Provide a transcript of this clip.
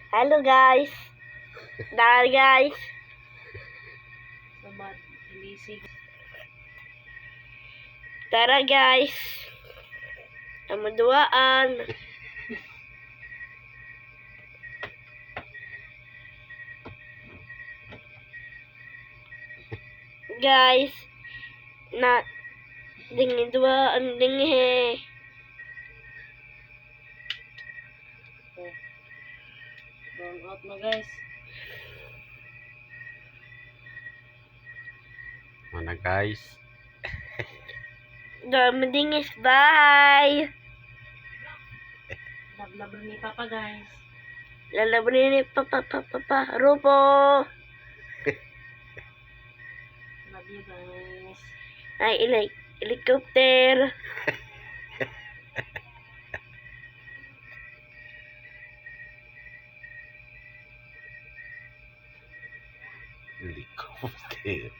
Hello guys. Dar guys. Tara guys. Amaduaan. Guys. Na dingin duaan dinghe. Burn out na guys. Mana guys? Madingis bye. Love ni Papa guys. Lalabanin ni Papa Rupo. Love you guys. Ay, helicopter. Helicopter.